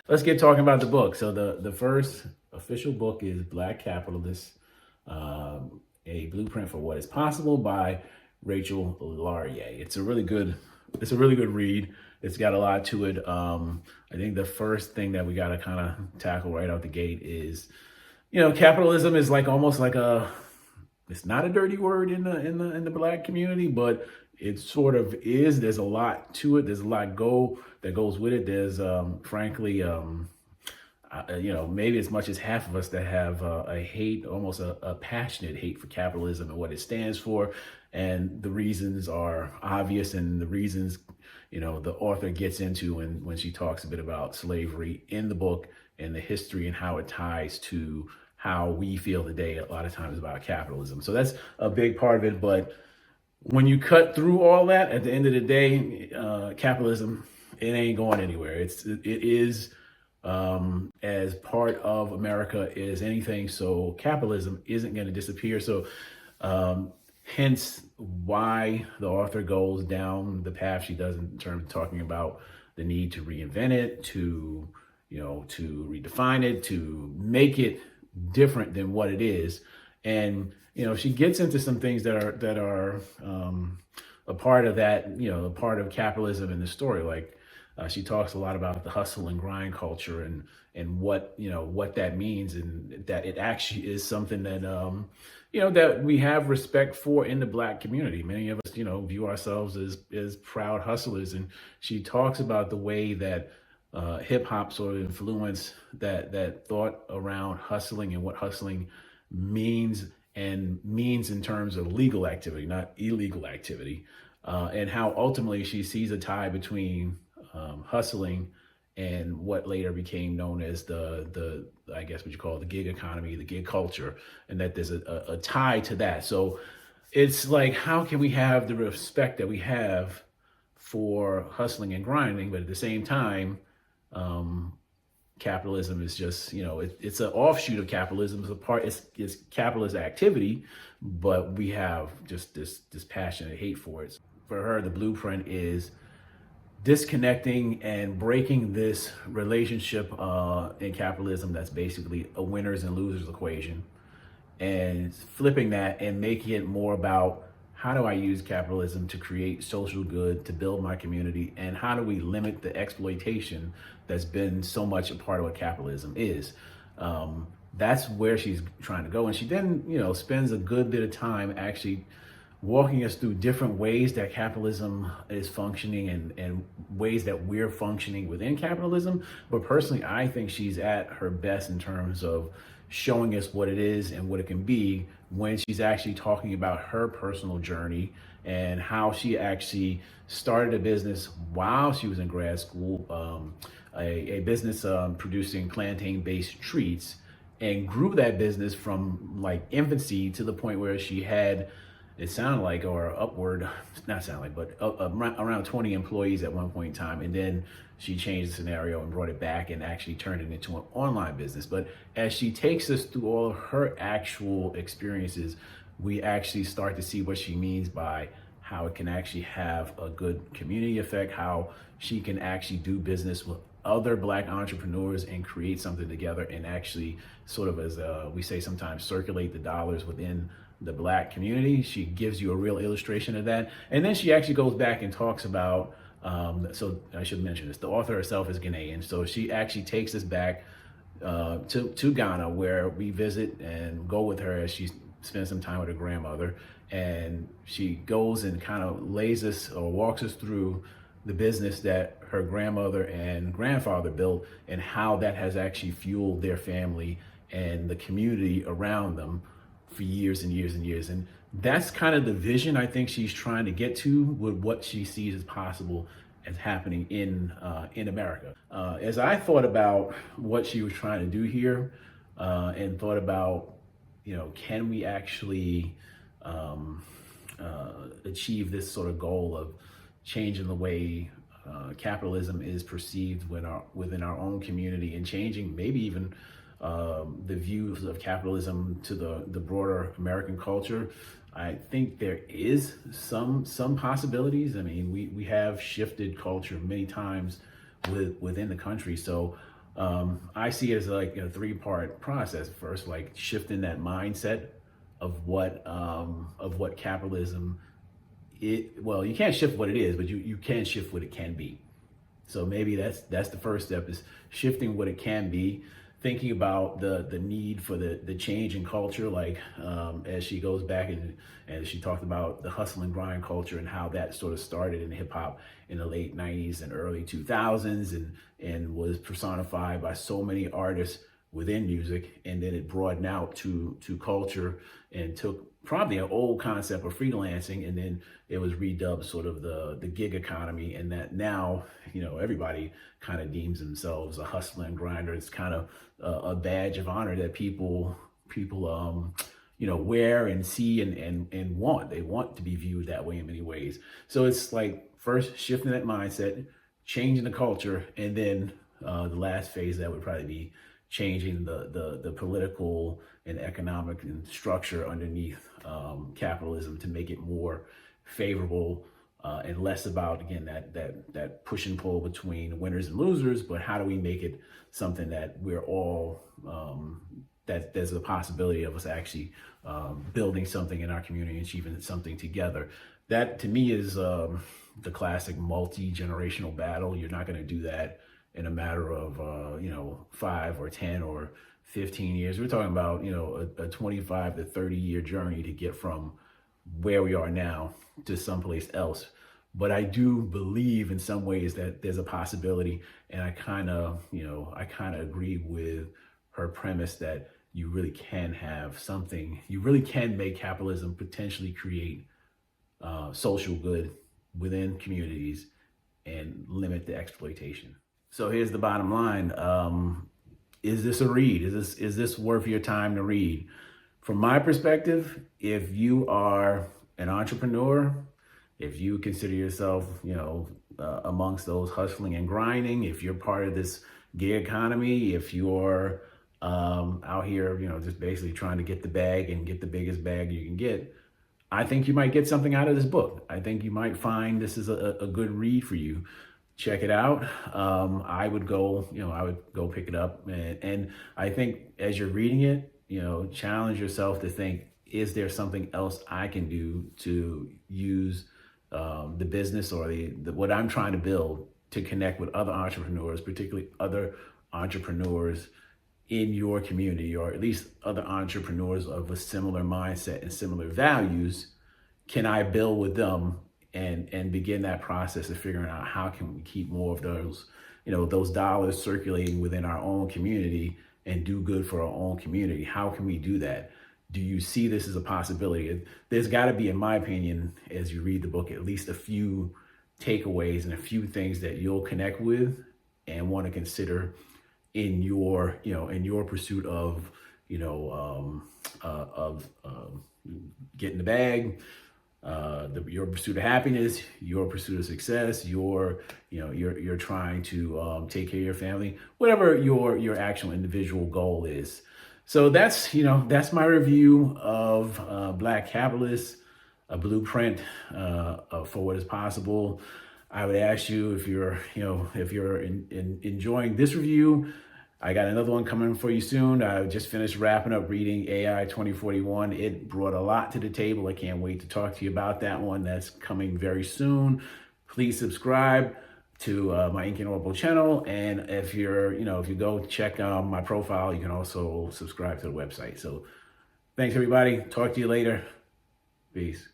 Let's get talking about the book. So the first official book is Black Capitalists, a blueprint for what is possible by Rachel Laryea. It's a really good read. It's got a lot to it. I think the first thing that we got to kind of tackle right out the gate is, capitalism is like almost like it's not a dirty word in the Black community, but it sort of is. There's a lot to it. There's a lot that goes with it. There's frankly, maybe as much as half of us that have a hate, almost a passionate hate for capitalism and what it stands for. And the reasons are obvious, and the reasons, the author gets into when she talks a bit about slavery in the book and the history and how it ties to how we feel today a lot of times about capitalism. So that's a big part of it. But when you cut through all that, at the end of the day, capitalism, it ain't going anywhere. It is as part of America as anything. So capitalism isn't going to disappear. So hence why the author goes down the path she does in terms of talking about the need to reinvent it, to redefine it, to make it different than what it is. And she gets into some things that are a part of that, a part of capitalism in the story. Like she talks a lot about the hustle and grind culture and what that means, and that it actually is something that that we have respect for in the Black community. Many of us view ourselves as proud hustlers, and she talks about the way that hip hop sort of influenced that thought around hustling and what hustling means, and means in terms of legal activity, not illegal activity, and how ultimately she sees a tie between hustling and what later became known as the I guess what you call the gig economy, the gig culture, and that there's a tie to that. So it's like, how can we have the respect that we have for hustling and grinding, but at the same time, capitalism is just, it's an offshoot of capitalism. It's capitalist activity, but we have just this passionate hate for it. For her, the blueprint is disconnecting and breaking this relationship in capitalism that's basically a winners and losers equation, and flipping that and making it more about, how do I use capitalism to create social good, to build my community, and how do we limit the exploitation that's been so much a part of what capitalism is. That's where she's trying to go. And she then, spends a good bit of time actually walking us through different ways that capitalism is functioning, and ways that we're functioning within capitalism. But personally, I think she's at her best in terms of showing us what it is and what it can be, when she's actually talking about her personal journey and how she actually started a business while she was in grad school, a business producing plantain-based treats, and grew that business from like infancy to the point where she had, it sounded like, or upward, not sound like, but around 20 employees at one point in time. And then she changed the scenario and brought it back and actually turned it into an online business. But as she takes us through all of her actual experiences, we actually start to see what she means by how it can actually have a good community effect, how she can actually do business with other Black entrepreneurs and create something together, and actually sort of, as we say sometimes, circulate the dollars within the Black community. She gives you a real illustration of that. And then she actually goes back and talks about, so I should mention this, the author herself is Ghanaian. So she actually takes us back to Ghana, where we visit and go with her as she spends some time with her grandmother. And she goes and kind of lays us or walks us through the business that her grandmother and grandfather built, and how that has actually fueled their family and the community around them for years and years and years. And that's kind of the vision I think she's trying to get to with what she sees as possible as happening in America. As I thought about what she was trying to do here, and thought about, can we actually achieve this sort of goal of changing the way capitalism is perceived within our own community, and changing maybe even the views of capitalism to the broader American culture. I think there is some possibilities. I mean, we have shifted culture many times within the country. So I see it as like a three-part process. First, like shifting that mindset of what capitalism it well, you can't shift what it is, but you can shift what it can be. So maybe that's the first step, is shifting what it can be, thinking about the need for the change in culture, like as she goes back and she talked about the hustle and grind culture and how that sort of started in hip hop in the late 90s and early 2000s, and was personified by so many artists within music, and then it broadened out to culture and took probably an old concept of freelancing, and then it was redubbed sort of the gig economy, and that now, everybody kind of deems themselves a hustler and grinder. It's kind of a badge of honor that people wear and see and want. They want to be viewed that way in many ways. So it's like first shifting that mindset, changing the culture, and then the last phase that would probably be changing the political and economic and structure underneath capitalism to make it more favorable, and less about, again, that push and pull between winners and losers, but how do we make it something that we're all that there's a possibility of us actually building something in our community, achieving something together. That to me is the classic multi-generational battle. You're not going to do that in a matter of 5 or 10 or 15 years. We're talking about a 25 to 30-year journey to get from where we are now to someplace else. But I do believe in some ways that there's a possibility, and I kind of agree with her premise that you really can have something. You really can make capitalism potentially create social good within communities and limit the exploitation. So here's the bottom line. Is this a read? Is this worth your time to read? From my perspective, if you are an entrepreneur, if you consider yourself, amongst those hustling and grinding, if you're part of this gig economy, if you're out here, just basically trying to get the bag and get the biggest bag you can get, I think you might get something out of this book. I think you might find this is a good read for you. Check it out. I would go pick it up. And I think as you're reading it, challenge yourself to think, is there something else I can do to use the business or what I'm trying to build to connect with other entrepreneurs, particularly other entrepreneurs in your community, or at least other entrepreneurs of a similar mindset and similar values? Can I build with them and begin that process of figuring out how can we keep more of those dollars circulating within our own community and do good for our own community? How can we do that? Do you see this as a possibility? There's got to be, in my opinion, as you read the book, at least a few takeaways and a few things that you'll connect with and want to consider in your pursuit of getting the bag, your pursuit of happiness, your pursuit of success, you're trying to take care of your family, whatever your actual individual goal is. So that's my review of Black Capitalists, a blueprint for what is possible. I would ask you, if you're enjoying this review, I got another one coming for you soon. I just finished wrapping up reading AI 2041. It brought a lot to the table. I can't wait to talk to you about that one. That's coming very soon. Please subscribe to my Ink and Orbital channel. And if you go check my profile, you can also subscribe to the website. So thanks, everybody. Talk to you later. Peace.